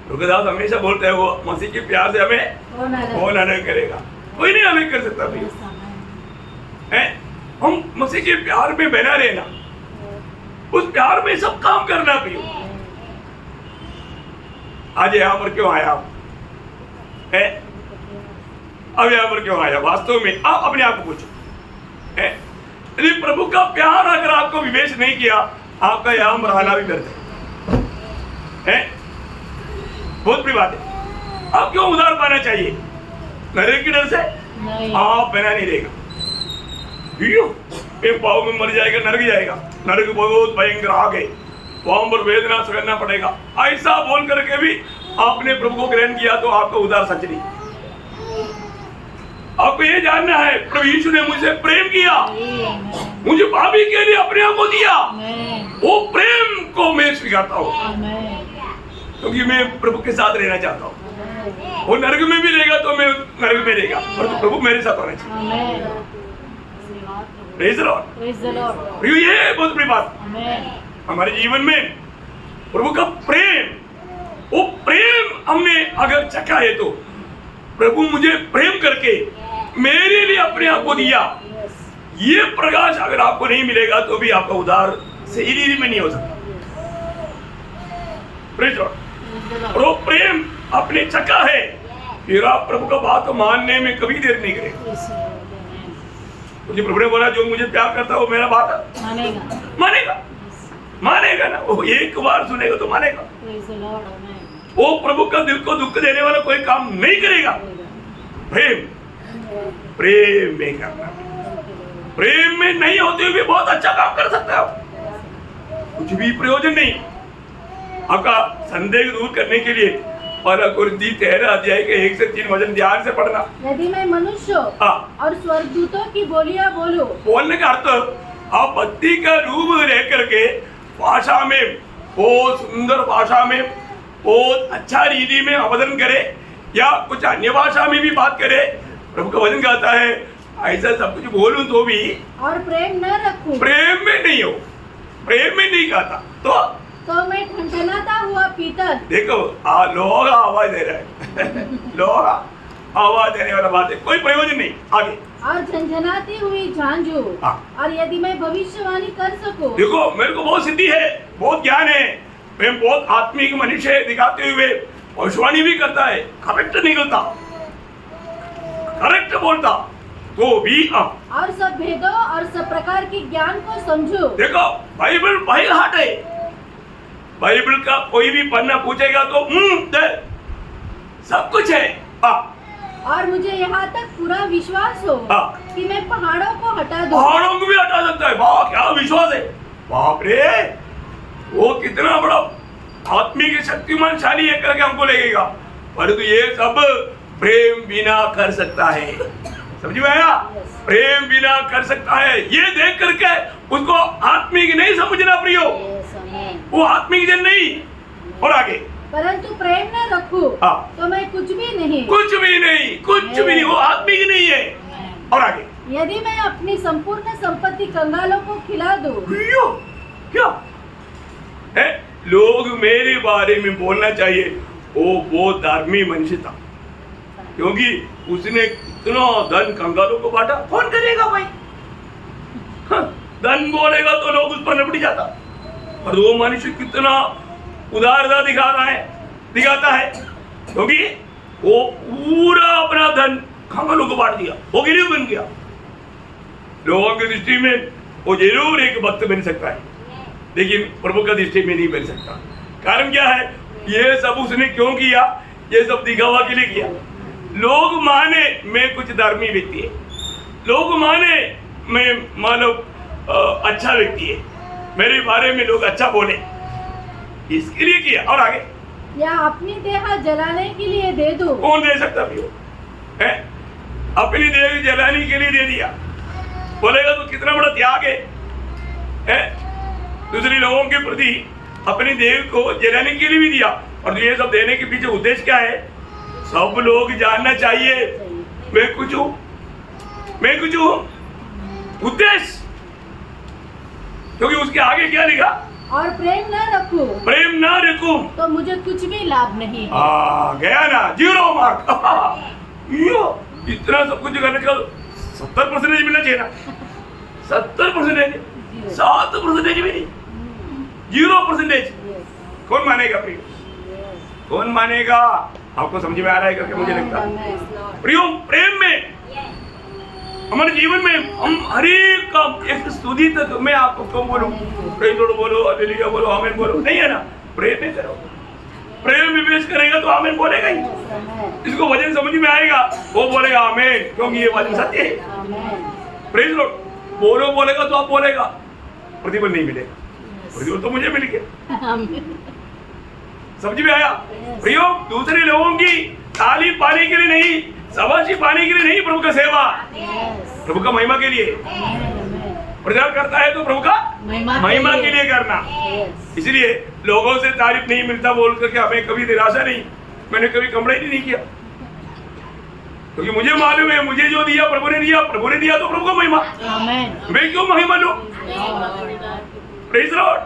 रुकदास हमेशा बोलते हैं वो मसीह के प्यार से हमें कौन अलग करेगा, कोई नहीं अलग कर सकता प्रियो। हम मसीह के प्यार में बना रहना, उस प्यार में सब काम करना प्रियो। आज यहाँ पर क्यों आया आप? अब यहाँ पर क्यों आया? वास्तव में आप अपने आप को पूछो, यदि प्रभु का प्यार अगर आपको विवेच नहीं किया, आपका यहाँ पर आना भी व्यर्थ है। बहुत बड़ी बात है। आप क्यों उधार पाना चाहिए? नरक के डर से आप बना नहीं देगा। पाव में मर जाएगा, नरक जाएगा, नरक बहुत भयंकर आग है, वहां पर वेदना सहना पड़ेगा। ऐसा बोल करके भी आपने प्रभु को ग्रहण किया तो आपका उधार सच नहीं। आपको ये जानना है प्रभु यीशु ने मुझसे प्रेम किया, मुझे पापी के लिए अपने आप को दिया। वो प्रेम को मैं स्वीकारता हूँ क्योंकि मैं प्रभु के साथ रहना चाहता हूँ। वो नरक में भी रहेगा तो मैं नरक में रहेगा, और तो प्रभु मेरे साथ होना चाहिए। Praise the Lord. ये बहुत बड़ी बात हमारे जीवन में प्रभु का प्रेम, वो प्रेम हमने अगर चखा है तो प्रभु मुझे प्रेम करके मेरे लिए अपने आप को दिया। ये प्रकाश अगर आपको नहीं मिलेगा तो भी आपका उद्धार सही रीति में नहीं हो सकता। Praise the Lord. और वो प्रेम अपने चखा है, फिर आप प्रभु का बात मानने में कभी देर नहीं करेंगे। मुझे प्रभु ने बोला जो मुझे प्यार करता है वो मेरा बात मानेगा ना। वो एक बार सुनेगा तो मानेगा। वो प्रभु का दिल को दुख देने वाला कोई काम नहीं करेगा। प्रेम में करना, प्रेम में नहीं होते हुए बहुत अच्छा काम कर सकते हो, कुछ भी प्रयोजन नहीं। आपका संदेह दूर करने के लिए और 13 अध्याय के 1 से 3 वचन ध्यान से पढ़ना। यदि मैं मनुष्य और स्वर्गदूतों की बोलियां बोलूं, बोलने का अर्थ आप भक्ति का रूप रह करके भाषा में, बहुत सुंदर भाषा में, बहुत अच्छा रीति में आवेदन करे या कुछ अन्य भाषा में भी बात करे, प्रभु का वचन कहता है ऐसा सब कुछ बोलूं तो भी और प्रेम न रखूं, प्रेम में नहीं हो, प्रेम में नहीं कहता तो मैं ठनठनाता हुआ पीतल। देखो लोहा आवाज दे रहा है लोहा आवाज देने वाला बात है, कोई प्रयोजन नहीं। आगे और झंझनाती हुई झांझू, और यदि मैं भविष्यवाणी कर सकूं। देखो मेरे को बहुत सिद्धि है, बहुत ज्ञान है, मैं बहुत आत्मिक मनुष्य दिखाते हुए भविष्यवाणी भी करता है, करेक्ट निकलता, करेक्ट बोलता तो भी और सब भेदों और सब प्रकार की ज्ञान को समझो। देखो बाइबल बाइल हाट है, बाइबल का कोई भी पन्ना पूछेगा तो सब कुछ है। और मुझे यहाँ तक पूरा विश्वास हो कि मैं पहाड़ों को हटा दूं। पहाड़ों को भी हटा सकता है। वाह क्या विश्वास है, बाप रे, वो कितना बड़ा आत्मिक शक्तिमानशाली है करके हमको लगेगा, परंतु ये सब प्रेम बिना कर सकता है। समझ में आया? प्रेम बिना कर सकता है, ये देख करके उसको आत्मिक नहीं समझना प्रियो, वो आत्मिक जन नहीं। और आगे परंतु प्रेम न रखूं तो मैं कुछ भी नहीं, कुछ भी नहीं, कुछ भी नहीं, वो आत्मिक नहीं है। और आगे यदि मैं अपनी संपूर्ण संपत्ति कंगालों को खिला दूं, क्या है? लोग मेरे बारे में बोलना चाहिए वो धार्मी मनुष्य था, क्योंकि उसने इतना धन कंगालों को बांटा। कौन करेगा भाई? धन बोलेगा तो लोग उस पर निपट जाता, और वो मनुष्य कितना उदारता दिखाता है, क्योंकि वो पूरा अपना धन कंगालों को बांट दिया, वो गरीब बन गया। लोगों की दृष्टि में वो जरूर एक भक्त बन सकता है, लेकिन प्रभु का दृष्टि में नहीं बन सकता। कारण क्या है? ये सब उसने क्यों किया? ये सब दिखावा के लिए किया। लोग माने मैं कुछ धार्मिक व्यक्ति है, लोग माने मैं मानो अच्छा व्यक्ति है, मेरे बारे में लोग अच्छा बोले, इसके लिए किया। और आगे, या अपनी देह जलाने के लिए दे दो। कौन दे सकता भी हो? है? अपनी देह जलाने के लिए दे दिया, बोलेगा तो कितना बड़ा त्याग है? दूसरे लोगों के प्रति अपनी देह को जलाने के लिए भी दिया। और ये सब देने के पीछे उद्देश्य क्या है? सब लोग जानना चाहिए मैं कुछ हूं, उद्देश्य। क्योंकि उसके आगे क्या लिखा? और प्रेम न रखूं तो मुझे कुछ भी लाभ नहीं है। गया ना, 0 मार्क। इतना सब कुछ करने का 70% मिलना चाहिए ना। 70%, 7% भी नहीं, 0%। कौन मानेगा प्रियो? कौन मानेगा? आपको समझ में आ रहा है करके मुझे लगता है। प्रियो, प्रेम में हमारे जीवन में हम हर एक काम एक स्तुति तक मैं आपको क्यों बोलूं? प्रेम बोलो, हालेलुया बोलो, आमीन बोलो, नहीं है ना? प्रेम में करो, प्रेम विवेश करेगा तो आमीन बोलेगा ही। इसको वचन समझ में आएगा, वो बोलेगा आमीन, क्योंकि ये वचन सत्य है। Praise Lord. बोलेगा तो आप बोलेगा, प्रतिफल नहीं मिलेगा, प्रतिफल तो मुझे मिल गया। समझ में आया? प्रियो, दूसरे लोगों की ताली पाने के लिए नहीं, शाबाशी पाने के लिए नहीं, प्रभु का सेवा, प्रभु का महिमा के लिए। प्रचार करता है तो प्रभु का महिमा के लिए करना। इसलिए लोगों से तारीफ नहीं मिलता बोल करके हमें कभी निराशा नहीं, मैंने कभी कंप्लेंट नहीं किया, क्योंकि मुझे मालूम है मुझे जो दिया प्रभु ने दिया तो प्रभु का महिमा। मैं क्यों महिमा लूं? Praise Lord.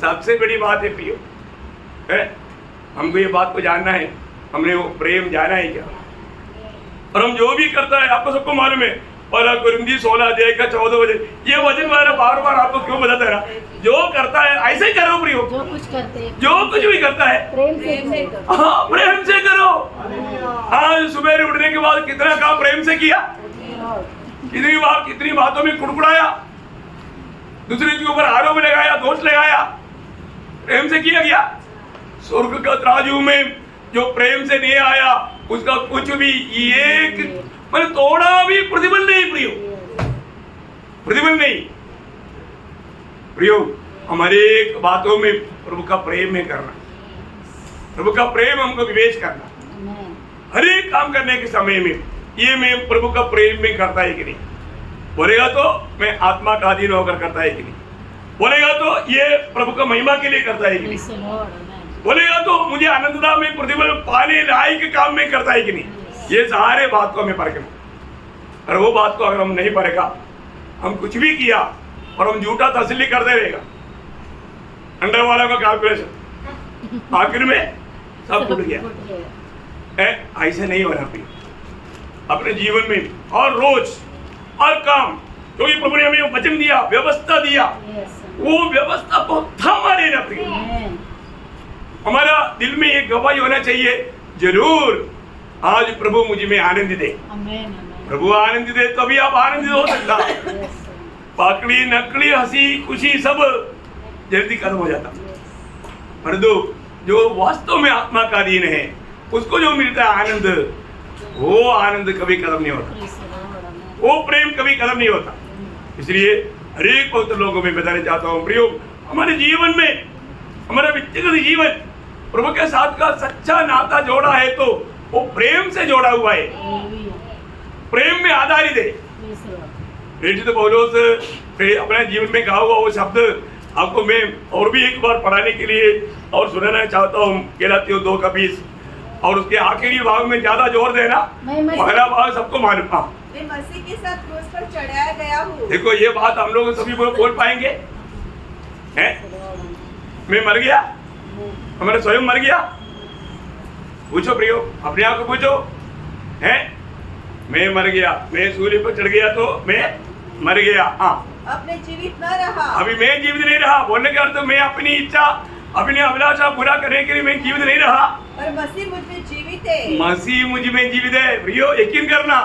सबसे बड़ी बात है प्रियो, हमको ये बात को जानना है, हमने वो प्रेम जाना है क्या? और हम जो भी करता है, आपको सबको मालूम है, पहला कुरिन्थी 16 अध्याय का 14 वचन, ये वचन मैंने बार-बार आपको क्यों बताता है? जो करता है ऐसे ही करो प्रियो। जो कुछ भी करता है प्रेम से करो। आज सुबह उठने के बाद कितना काम प्रेम से किया, कितनी बातों में कुड़कुड़ाया, दूसरे के ऊपर आरोप लगाया, दोष लगाया, प्रेम से किया गया। स्वर्ग का तराजू में जो प्रेम से नहीं आया, उसका कुछ भी एक मैंने थोड़ा भी प्रतिबल नहीं प्रियो, प्रतिबल नहीं प्रियो। हमारे एक बातों में प्रभु का प्रेम में करना, प्रभु का प्रेम हमको विवेच करना, हर एक काम करने के समय में ये मैं प्रभु का प्रेम में करता है कि नहीं? बोलेगा तो मैं आत्मा का अधीन होकर करता है कि नहीं? बोलेगा तो ये प्रभु का महिमा के लिए करता है कि नहीं? बोलेगा तो मुझे आनंदता में प्रतिफल पाने लायक काम में करता है कि नहीं? ये सारे बात को हमें परखना। और वो बात को अगर हम नहीं पढ़ेगा, हम कुछ भी किया और हम झूठा तसल्ली करते रहेगा, अंडर वाला का कैलकुलेशन, आखिर में सब टूट गया। ऐसे नहीं होना चाहिए अपने जीवन में। और रोज और काम, क्योंकि प्रभु ने हमें वचन दिया, व्यवस्था दिया, वो व्यवस्था को थामा लेना प्रिय। हमारा दिल में एक गवाही होना चाहिए, जरूर आज प्रभु मुझे में आनंद दे। प्रभु आनंद दे तभी आप आनंदित हो सकता। पाकड़ी नकली हंसी खुशी सब जल्दी खत्म हो जाता। परंतु जो वास्तव में आत्मा का अधीन है, उसको जो मिलता है आनंद, वो आनंद कभी खत्म नहीं होता, वो प्रेम कभी खत्म नहीं होता। इसलिए हर एक पवित्र लोगों में बताना चाहता हूँ प्रियो, हमारे जीवन में, हमारा व्यक्तिगत जीवन प्रभु के साथ का सच्चा नाता जोड़ा है तो वो प्रेम से जोड़ा हुआ है, प्रेम में आधारित है। प्रेरित पौलुस अपने जीवन में कहा हुआ वो शब्द आपको मैं और भी एक बार पढ़ाने के लिए और सुनाना चाहता हूँ। गलातियों 2:20 और उसके आखिरी भाग में ज्यादा जोर देना, पहला भाग सबको मालूम था, मैं मसीह के साथ क्रूस पर चढ़ाया गया हूँ। देखो ये बात हम लोग सभी बोल पाएंगे हैं? मैं मर गया, हमारा स्वयं मर गया। पूछो प्रियो, अपने आप को पूछो हैं? मैं मर गया, मैं सूर्य पर चढ़ गया तो मैं मर गया। हाँ, अब मैं जीवित न रहा। अभी मैं जीवित नहीं रहा। बोलने का अर्थ मैं अपनी इच्छा, अपनी अभिलाषा पूरा करने के लिए मैं जीवित नहीं रहा, और मसीह मुझ में जीवित है। मसीह मुझ में जीवित है। प्रियो यकीन करना,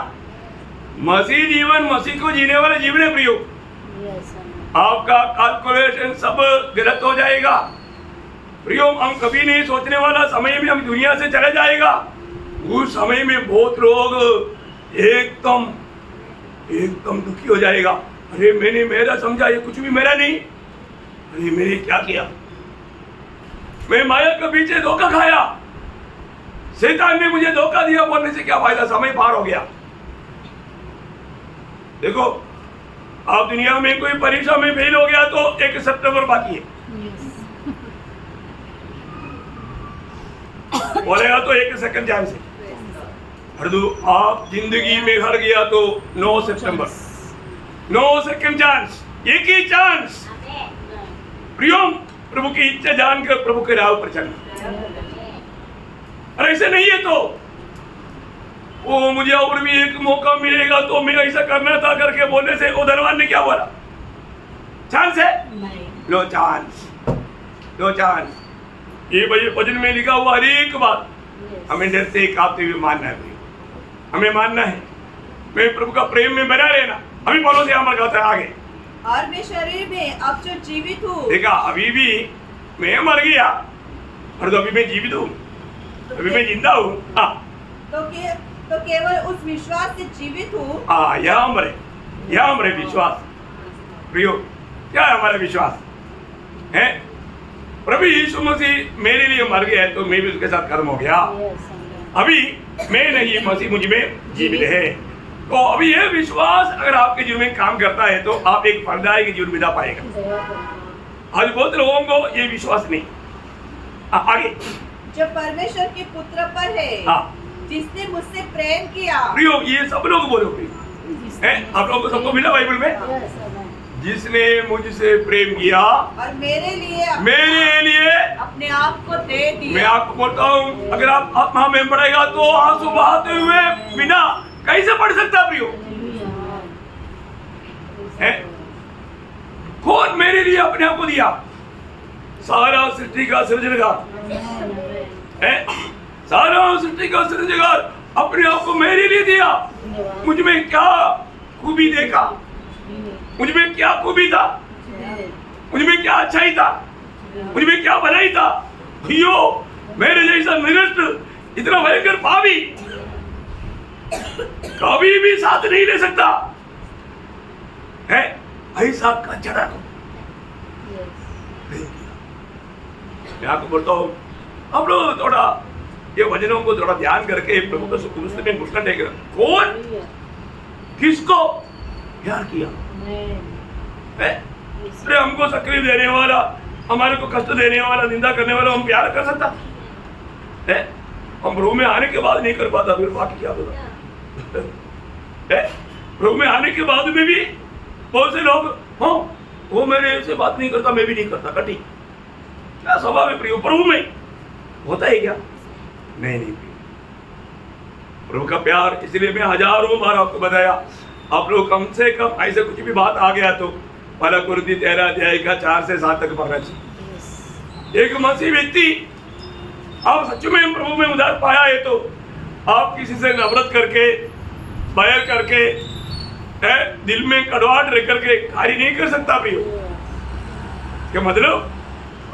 मसीह जीवन, मसीह को जीने वाला जीवन है प्रियो। आपका कैलकुलेशन सब गलत हो जाएगा प्रियो। हम कभी नहीं सोचने वाला समय में हम दुनिया से चले जाएगा। उस समय में बहुत लोग एकदम दुखी हो जाएगा। अरे मैंने मेरा समझा, ये कुछ भी मेरा नहीं। अरे मैंने क्या किया, मैं माया के पीछे धोखा खाया, शैतान ने मुझे धोखा दिया। बोलने से क्या फायदा, समय पार हो गया। देखो आप दुनिया में कोई परीक्षा में फेल हो गया तो 1 सितंबर बाकी है, बोलेगा तो 1 सेकंड चांस है। आप जिंदगी में हार गया तो 9 सितंबर, 9 सेकंड चांस, एक ही चांस। प्रियो प्रभु की इच्छा जानकर प्रभु के राह पर चलना। अरे ऐसे नहीं है तो वो मुझे और भी एक मौका मिलेगा तो मैं ऐसा करना था करके बोलने से वो धनवान ने क्या बोला, चांस है? लो चांस, लो चांस। ये भजन में लिखा हुआ हर एक बात हमें डरते कांपते हुए मानना है, हमें मानना है। मैं प्रभु का प्रेम में बना रहना। अभी बोलो से हमारा कहता है आगे, और मैं शरीर में अब जो जीवित हूँ। देखा, अभी भी मैं मर गया और तो अभी मैं जीवित हूँ, अभी मैं जिंदा हूँ। तो केवल उस विश्वास से जीवित हूँ। यह हमारे विश्वास। प्रियो क्या है हमारा विश्वास है? प्रभु यीशु मसीह मेरे लिए मर गया है तो मैं भी उसके साथ खत्म हो गया। अभी मैं नहीं, मसीह मुझ में जीवित है। तो अभी यह विश्वास अगर आपके जीवन में काम करता है तो आप एक फलदायक जीवन बिता पाएगा। आज बहुत लोगों को ये विश्वास नहीं। आगे, जो परमेश्वर के पुत्र पर है, जिसने मुझसे प्रेम किया। प्रियो ये सब लोग बोलो प्रियो, आप लोगों को सबको मिला बाइबल में, जिसने मुझसे प्रेम किया और मेरे लिए अपने आप को दे दिया। मैं आपको बोलता हूँ, अगर आप आत्मा में पड़ेगा तो आंसू बहाते हुए बिना कैसे पढ़ सकता प्रियो? कौन मेरे लिए अपने आप को दिया? सारा सृष्टि का सृजनहार, सारा सृष्टि का सृजनहार अपने आप को मेरे लिए दिया। मुझ में क्या खूबी देखा, मुझ में क्या खूबी था, मुझ में क्या अच्छाई था, मुझ में क्या भलाई था। भैयो मेरे जैसा निरस्त इतना भयंकर पापी कभी भी साथ नहीं ले सकता है। ऐसा कचरा को मैं आपको बोलता हूँ, हम लोग थोड़ा ये वचनों को थोड़ा ध्यान करके प्रभु को सुख में घुसना टेक। कौन किसको प्यार किया है? अरे हमको तकलीफ देने वाला, हमारे को कष्ट देने वाला, निंदा करने वाला हम प्यार कर सकता है? हम प्रभु में आने के बाद नहीं कर पाता, फिर बाकी क्या होगा? प्रभु में आने के बाद में भी बहुत से लोग वो मेरे से बात नहीं करता, मैं भी नहीं करता, कटी क्या स्वभाव है प्रियो? प्रभु में होता है क्या? नहीं प्रभु का प्यार। इसलिए मैं हजारों बार आपको बताया, आप लोग कम से कम ऐसे कुछ भी बात आ गया तो पहला कुरिन्ती 13 अध्याय का 4 से 7 तक पढ़ना चाहिए। एक मसीह व्यक्ति आप सच में प्रभु में उधार पाया है तो आप किसी से नफरत करके, बैर करके, दिल में कड़वाहट रह करके कार्य नहीं कर सकता प्रियो। क्या मतलब?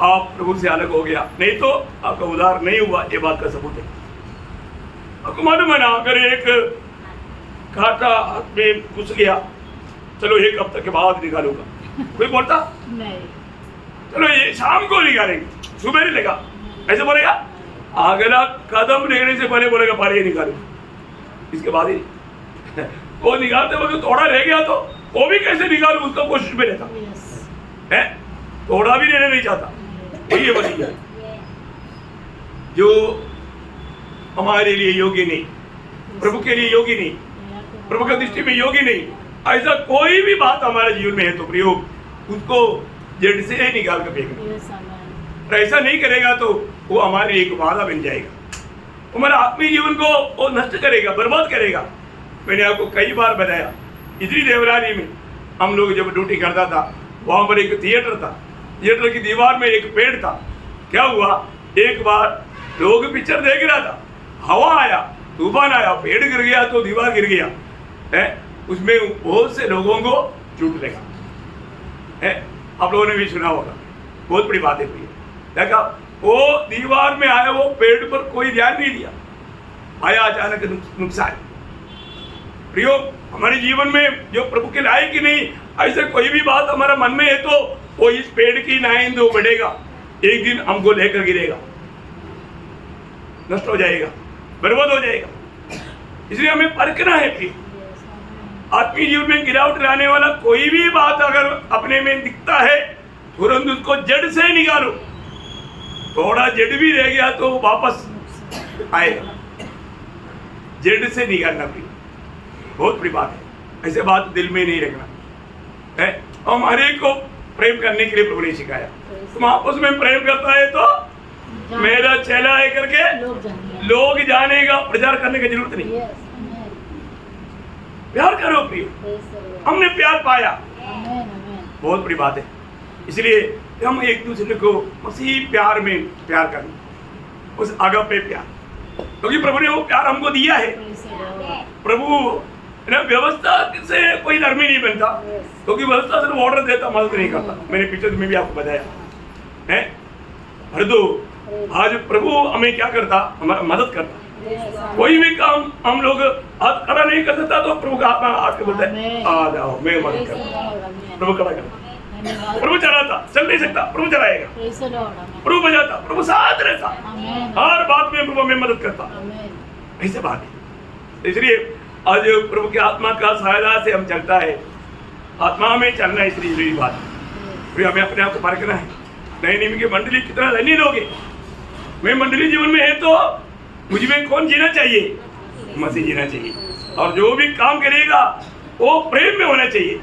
आप प्रभु से अलग हो गया, नहीं तो आपका उद्धार नहीं हुआ। ये बात का सबूत है। आपको मालूम है ना, अगर एक कांटा हाथ में घुस गया, चलो 1 हफ्ते के बाद निकालूंगा, कोई बोलता नहीं, चलो ये शाम को निकालेंगे, सुबह नहीं लेगा, ऐसे बोलेगा? अगला कदम लेने से पहले बोलेगा पहले ये निकालो, इसके बाद ही वो निकालते वक्त थोड़ा रह गया तो वो भी कैसे निकालू, उसका कोशिश में रहता है, थोड़ा भी लेने नहीं चाहता। वही है वही जो हमारे लिए योग्य नहीं, प्रभु के लिए योग्य नहीं, प्रभु की दृष्टि में योग्य नहीं। ऐसा कोई भी बात हमारे जीवन में है तो प्रयोग उसको जड़ से निकाल कर फेंकना। और ऐसा नहीं करेगा तो वो हमारे एक वादा बन जाएगा, हमारे आत्मीय जीवन को वो नष्ट करेगा, बर्बाद करेगा। मैंने आपको कई बार बताया, इधरी देवरानी में हम लोग जब ड्यूटी करता था, वहाँ पर एक थिएटर था, थिएटर की दीवार में एक पेड़ था। क्या हुआ, एक बार लोग पिक्चर देख रहा था, हवा आया, तूफान आया, पेड़ गिर गया तो दीवार गिर गया है, उसमें बहुत से लोगों को चोट लगा है। आप लोगों ने भी सुना होगा, बहुत बड़ी बात है। देखा वो दीवार में आया, वो पेड़ पर कोई ध्यान नहीं दिया, आया अचानक नुकसान। प्रियो, हमारे जीवन में जो प्रभु के लायक ही नहीं, ऐसे कोई भी बात हमारा मन में है तो वो इस पेड़ की नाइंद वो बढ़ेगा, एक दिन हमको लेकर गिरेगा, नष्ट हो जाएगा, बर्बाद हो जाएगा। इसलिए हमें परखना है प्रिय, आत्मीय जीवन में गिरावट लाने वाला कोई भी बात अगर अपने में दिखता है, तुरंत उसको जड़ से निकालो। थोड़ा जड़ भी रह गया तो वापस आएगा, जड़ से निकालना प्रिय, बहुत बड़ी बात है। ऐसे बात दिल में नहीं रखना है। हमारे को प्रेम करने के लिए प्रभु ने सिखाया, तुम आपस में प्रेम करता है तो मेरा चेला है करके लोग जानेगा, प्रचार करने की जरूरत नहीं। प्यार करो प्रिय, हमने प्यार पाया, बहुत बड़ी बात है। इसलिए हम एक दूसरे को मसीह प्यार में प्यार करना, उस आगापे प्यार, क्योंकि प्रभु ने वो प्यार हमको दिया है। प्रभु ना व्यवस्था से कोई धर्मी नहीं बनता, क्योंकि व्यवस्था सिर्फ ऑर्डर देता, मदद नहीं करता। मैंने पिक्चर में भी आपको बताया है। परंतु आज प्रभु हमें क्या करता, हमारा मदद करता। कोई भी काम हम लोग हाथ खड़ा नहीं कर सकता तो प्रभु का आत्मा आके बोलता है आ जाओ, मैं मदद करता। प्रभु खड़ा करता, प्रभु चलाता, चल नहीं सकता प्रभु चलाएगा, प्रभु बजाता, प्रभु साथ रहता, हर बात में प्रभु हमें मदद करता। ऐसे बात है। इसलिए आज प्रभु की आत्मा का सहायता से हम चलता है, आत्मा में चलना है। इसलिए जरूरी बात है, हमें अपने आप को परखना है। नए नियम की मंडली कितना धनी लोग हैं, मैं मंडली जीवन में है तो मुझ में कौन जीना चाहिए, मसीह जीना चाहिए। और जो भी काम करेगा वो प्रेम में होना चाहिए,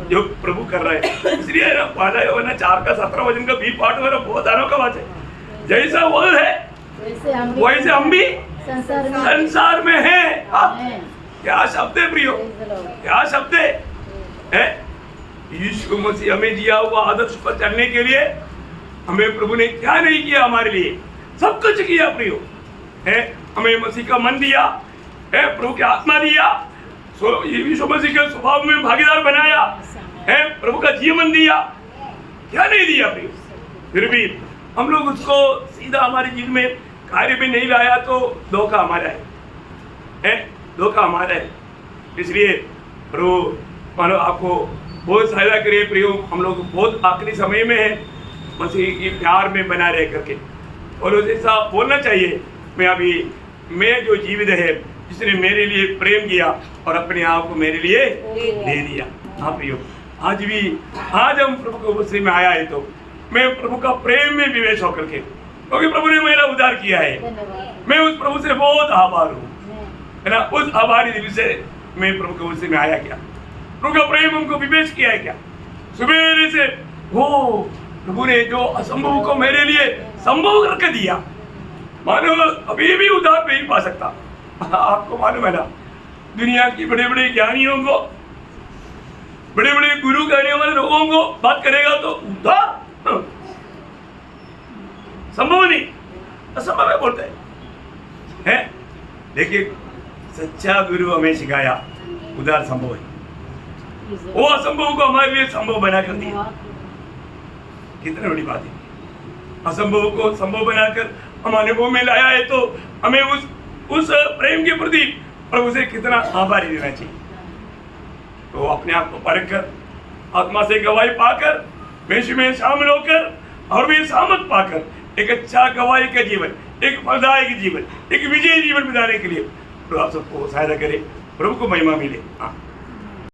जो प्रभु कर रहा है। इसलिए वादा है 4:17 वचन का बी पाठ मेरा बहुत अनोखा बात है, जैसा वो है वैसे हम भी संसार में हैं। क्या शब्द है प्रियो, क्या शब्द है। यीशु मसीह हमें दिया हुआ आदर्श पर चलने के लिए हमें प्रभु ने क्या नहीं किया, हमारे लिए सब कुछ किया प्रियो है। हमें मसीह का मन दिया है, प्रभु की आत्मा दिया, यीशु मसीह के स्वभाव में भागीदार बनाया है, प्रभु का जीवन दिया, क्या नहीं दिया प्रियो। फिर भी हम लोग उसको सीधा हमारे जीवन में कार्य में नहीं लाया तो धोखा हमारा है, धोखा हमारा है। इसलिए प्रभु मानो आपको बहुत सहायता करिए प्रियो। हम लोग बहुत आखिरी समय में है, मसीह की प्यार में बना रह करके, और ऐसा बोलना चाहिए, मैं जो जीवित है जिसने मेरे लिए प्रेम किया और अपने आप को मेरे लिए दे दिया। हाँ प्रियो, आज हम प्रभु को मसीह में आया है तो मैं प्रभु का प्रेम में विवेश होकर के, क्योंकि प्रभु ने मेरा उद्धार किया है, मैं उस प्रभु से बहुत आभार हूँ, है ना। उस आभारी दिल से मैं प्रभु के मसीह में आया क्या, प्रभु का प्रेम हमको विवेश किया है क्या। सुबह से वो प्रभु ने जो असंभव को मेरे लिए संभव करके दिया, मानो अभी भी उद्धार नहीं पा सकता। आपको मालूम है ना, दुनिया की बड़े बड़े ज्ञानियों को, बड़े बड़े गुरु कहने वाले लोगों को बात करेगा तो उद्धार संभव नहीं, असंभव है बोलते हैं। लेकिन सच्चा गुरु हमें सिखाया उद्धार संभव है, वो असंभव को हमारे लिए संभव बना कर दिया। कितनी बड़ी बात है, असंभव को संभव बनाकर हमारे अनुभव में लाया है तो हमें उस प्रेम के प्रति प्रभु से कितना आभारी रहना चाहिए। तो अपने आप को परख कर, आत्मा से गवाही पाकर, यीशु में शामिल होकर और भी सामर्थ पाकर एक अच्छा गवाही का जीवन, एक फलदायक जीवन, एक विजयी जीवन बिताने के लिए प्रभु आप सबको सहायता करे, प्रभु को महिमा मिले। हाँ।